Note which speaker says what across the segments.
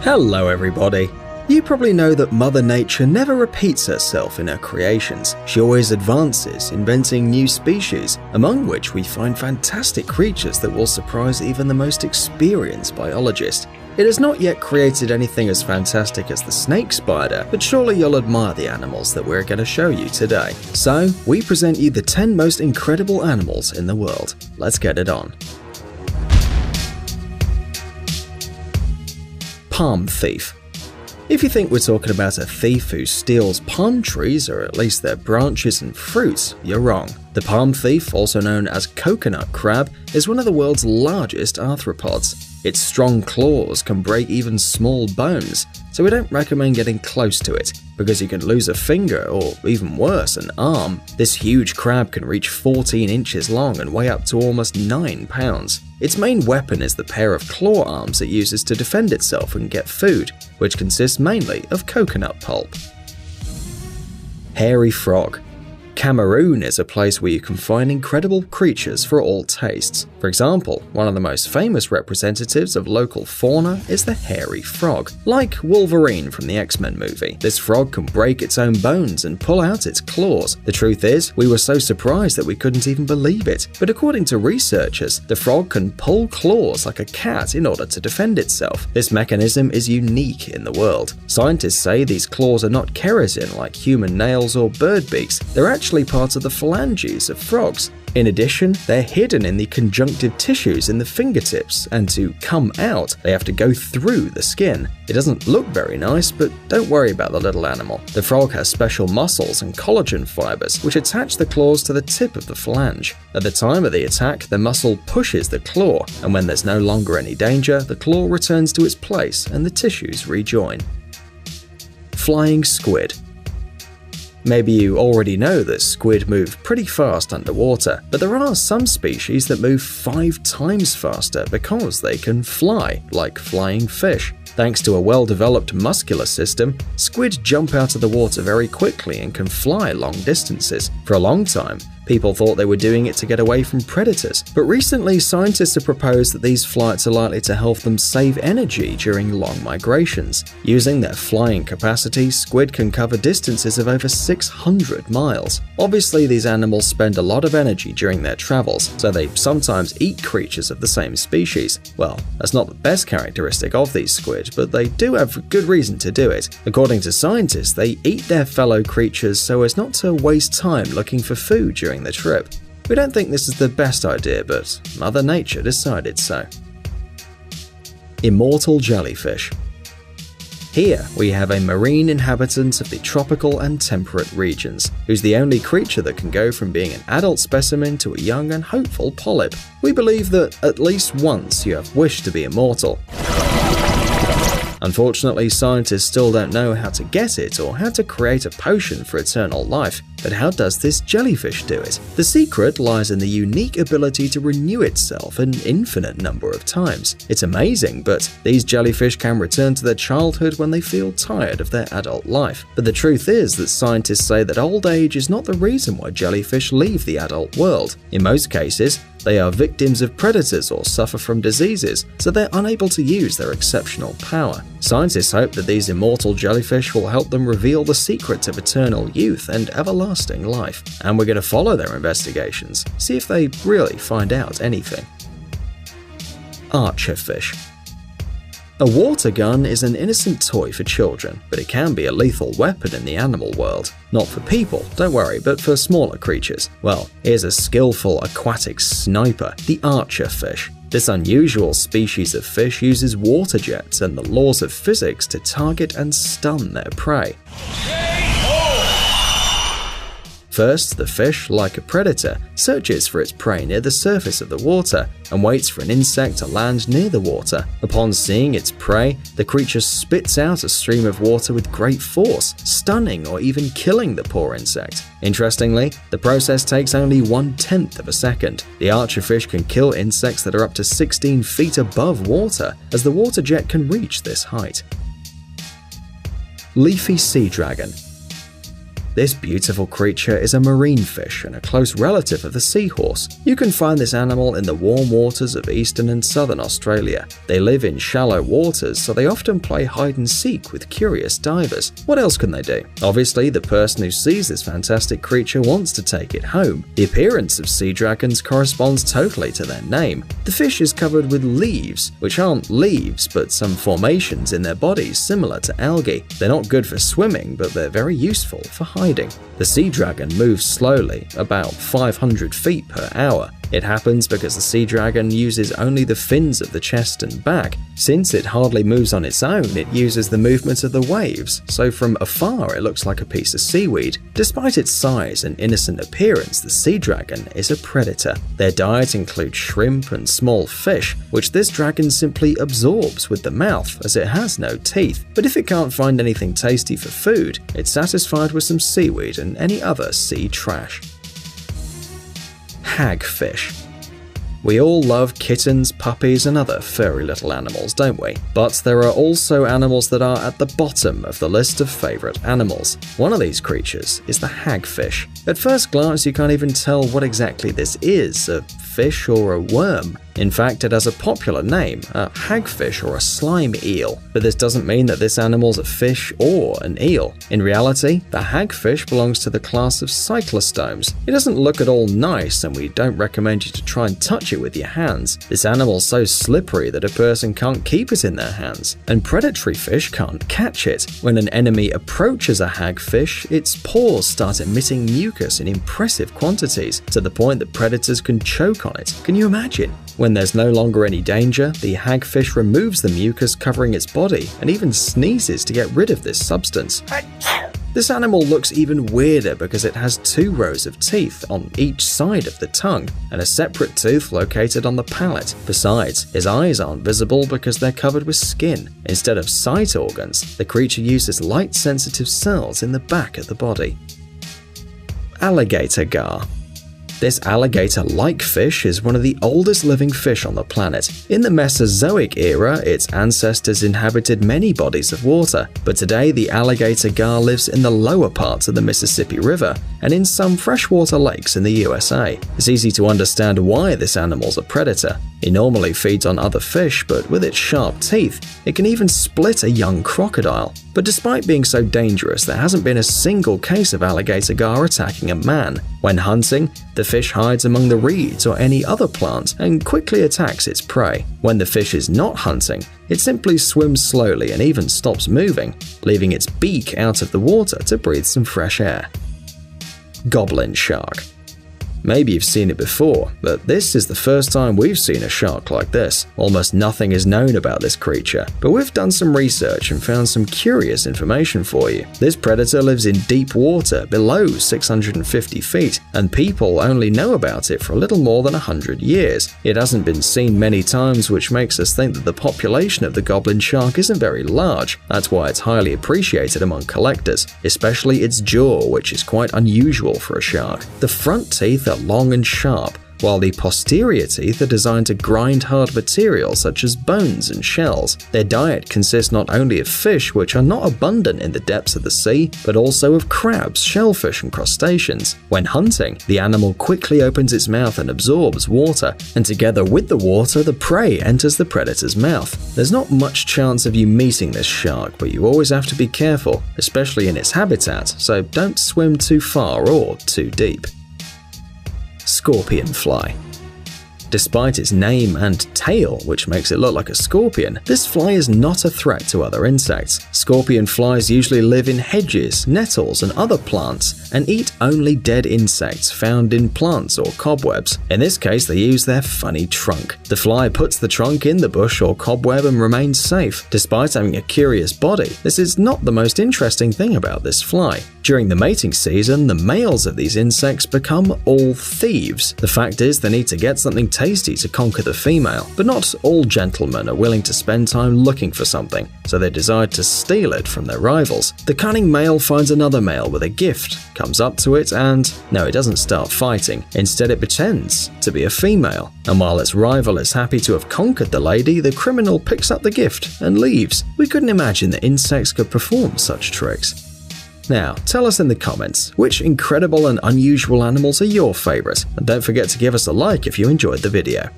Speaker 1: Hello everybody! You probably know that Mother Nature never repeats herself in her creations. She always advances, inventing new species, among which we find fantastic creatures that will surprise even the most experienced biologist. It has not yet created anything as fantastic as the snake spider, but surely you'll admire the animals that we're going to show you today. So, we present you the 10 most incredible animals in the world. Let's get it on. Palm thief. If you think we're talking about a thief who steals palm trees, or at least their branches and fruits, you're wrong. The palm thief, also known as coconut crab, is one of the world's largest arthropods. Its strong claws can break even small bones, so we don't recommend getting close to it, because you can lose a finger or, even worse, an arm. This huge crab can reach 14 inches long and weigh up to almost 9 pounds. Its main weapon is the pair of claw arms it uses to defend itself and get food, which consists mainly of coconut pulp. Hairy frog. Cameroon is a place where you can find incredible creatures for all tastes. For example, one of the most famous representatives of local fauna is the hairy frog. Like Wolverine from the X-Men movie, this frog can break its own bones and pull out its claws. The truth is, we were so surprised that we couldn't even believe it. But according to researchers, the frog can pull claws like a cat in order to defend itself. This mechanism is unique in the world. Scientists say these claws are not keratin like human nails or bird beaks. They're actually part of the phalanges of frogs. In addition, they're hidden in the conjunctive tissues in the fingertips, and to come out, they have to go through the skin. It doesn't look very nice, but don't worry about the little animal. The frog has special muscles and collagen fibers, which attach the claws to the tip of the phalange. At the time of the attack, the muscle pushes the claw, and when there's no longer any danger, the claw returns to its place and the tissues rejoin. Flying squid. Maybe you already know that squid move pretty fast underwater, but there are some species that move 5 times faster because they can fly, like flying fish. Thanks to a well-developed muscular system, squid jump out of the water very quickly and can fly long distances. For a long time, people thought they were doing it to get away from predators, but recently scientists have proposed that these flights are likely to help them save energy during long migrations. Using their flying capacity, squid can cover distances of over 600 miles. Obviously, these animals spend a lot of energy during their travels, so they sometimes eat creatures of the same species. Well, that's not the best characteristic of these squid, but they do have good reason to do it. According to scientists, they eat their fellow creatures so as not to waste time looking for food during the trip. We don't think this is the best idea, but Mother Nature decided so. Immortal Jellyfish. Here we have a marine inhabitant of the tropical and temperate regions, who's the only creature that can go from being an adult specimen to a young and hopeful polyp. We believe that at least once you have wished to be immortal. Unfortunately, scientists still don't know how to get it or how to create a potion for eternal life. But how does this jellyfish do it? The secret lies in the unique ability to renew itself an infinite number of times. It's amazing, but these jellyfish can return to their childhood when they feel tired of their adult life. But the truth is that scientists say that old age is not the reason why jellyfish leave the adult world. In most cases, they are victims of predators or suffer from diseases, so they're unable to use their exceptional power. Scientists hope that these immortal jellyfish will help them reveal the secrets of eternal youth and everlasting life. And we're going to follow their investigations, see if they really find out anything. Archerfish. A water gun is an innocent toy for children, but it can be a lethal weapon in the animal world. Not for people, don't worry, but for smaller creatures. Well, here's a skillful aquatic sniper, the archerfish. This unusual species of fish uses water jets and the laws of physics to target and stun their prey. First, the fish, like a predator, searches for its prey near the surface of the water and waits for an insect to land near the water. Upon seeing its prey, the creature spits out a stream of water with great force, stunning or even killing the poor insect. Interestingly, the process takes only 1/10 of a second. The archerfish can kill insects that are up to 16 feet above water, as the water jet can reach this height. Leafy Sea Dragon. This beautiful creature is a marine fish and a close relative of the seahorse. You can find this animal in the warm waters of eastern and southern Australia. They live in shallow waters, so they often play hide and seek with curious divers. What else can they do? Obviously, the person who sees this fantastic creature wants to take it home. The appearance of sea dragons corresponds totally to their name. The fish is covered with leaves, which aren't leaves but some formations in their bodies similar to algae. They're not good for swimming, but they're very useful for hiding. The sea dragon moves slowly, about 500 feet per hour. It happens because the sea dragon uses only the fins of the chest and back. Since it hardly moves on its own, it uses the movement of the waves, so from afar it looks like a piece of seaweed. Despite its size and innocent appearance, the sea dragon is a predator. Their diet includes shrimp and small fish, which this dragon simply absorbs with the mouth as it has no teeth. But if it can't find anything tasty for food, it's satisfied with some seaweed and any other sea trash. Hagfish. We all love kittens, puppies, and other furry little animals, don't we? But there are also animals that are at the bottom of the list of favourite animals. One of these creatures is the hagfish. At first glance, you can't even tell what exactly this is, a fish or a worm. In fact, it has a popular name, a hagfish or a slime eel. But this doesn't mean that this animal's a fish or an eel. In reality, the hagfish belongs to the class of cyclostomes. It doesn't look at all nice, and we don't recommend you to try and touch it with your hands. This animal's so slippery that a person can't keep it in their hands, and predatory fish can't catch it. When an enemy approaches a hagfish, its pores start emitting mucus in impressive quantities, to the point that predators can choke on it. Can you imagine? When there's no longer any danger, the hagfish removes the mucus covering its body and even sneezes to get rid of this substance. This animal looks even weirder because it has 2 rows of teeth on each side of the tongue and a separate tooth located on the palate. Besides, his eyes aren't visible because they're covered with skin. Instead of sight organs, the creature uses light-sensitive cells in the back of the body. Alligator gar. This alligator-like fish is one of the oldest living fish on the planet. In the Mesozoic era, its ancestors inhabited many bodies of water, but today the alligator gar lives in the lower parts of the Mississippi River and in some freshwater lakes in the USA. It's easy to understand why this animal's a predator. It normally feeds on other fish, but with its sharp teeth, it can even split a young crocodile. But despite being so dangerous, there hasn't been a single case of alligator gar attacking a man. When hunting, the fish hides among the reeds or any other plant and quickly attacks its prey. When the fish is not hunting, it simply swims slowly and even stops moving, leaving its beak out of the water to breathe some fresh air. Goblin shark. Maybe you've seen it before, but this is the first time we've seen a shark like this. Almost nothing is known about this creature, but we've done some research and found some curious information for you. This predator lives in deep water below 650 feet, and people only know about it for a little more than 100 years. It hasn't been seen many times, which makes us think that the population of the goblin shark isn't very large. That's why it's highly appreciated among collectors, especially its jaw, which is quite unusual for a shark. The front teeth are long and sharp, while the posterior teeth are designed to grind hard material such as bones and shells. Their diet consists not only of fish, which are not abundant in the depths of the sea, but also of crabs, shellfish, and crustaceans. When hunting, the animal quickly opens its mouth and absorbs water, and together with the water, the prey enters the predator's mouth. There's not much chance of you meeting this shark, but you always have to be careful, especially in its habitat, so don't swim too far or too deep. Scorpion fly. Despite its name and tail, which makes it look like a scorpion, this fly is not a threat to other insects. Scorpion flies usually live in hedges, nettles, and other plants, and eat only dead insects found in plants or cobwebs. In this case, they use their funny trunk. The fly puts the trunk in the bush or cobweb and remains safe. Despite having a curious body, this is not the most interesting thing about this fly. During the mating season, the males of these insects become all thieves. The fact is, they need to get something tasty to conquer the female, but not all gentlemen are willing to spend time looking for something, so they decide to steal it from their rivals. The cunning male finds another male with a gift, comes up to it, and no, it doesn't start fighting. Instead, it pretends to be a female. And while its rival is happy to have conquered the lady, the criminal picks up the gift and leaves. We couldn't imagine that insects could perform such tricks. Now, tell us in the comments which incredible and unusual animals are your favourite, and don't forget to give us a like if you enjoyed the video.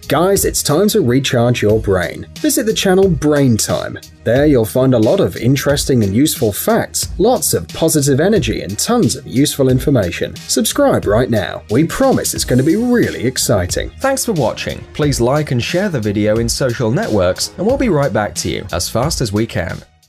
Speaker 1: Guys, it's time to recharge your brain. Visit the channel Brain Time. There you'll find a lot of interesting and useful facts, lots of positive energy and tons of useful information. Subscribe right now. We promise it's going to be really exciting. Thanks for watching. Please like and share the video in social networks, and we'll be right back to you as fast as we can.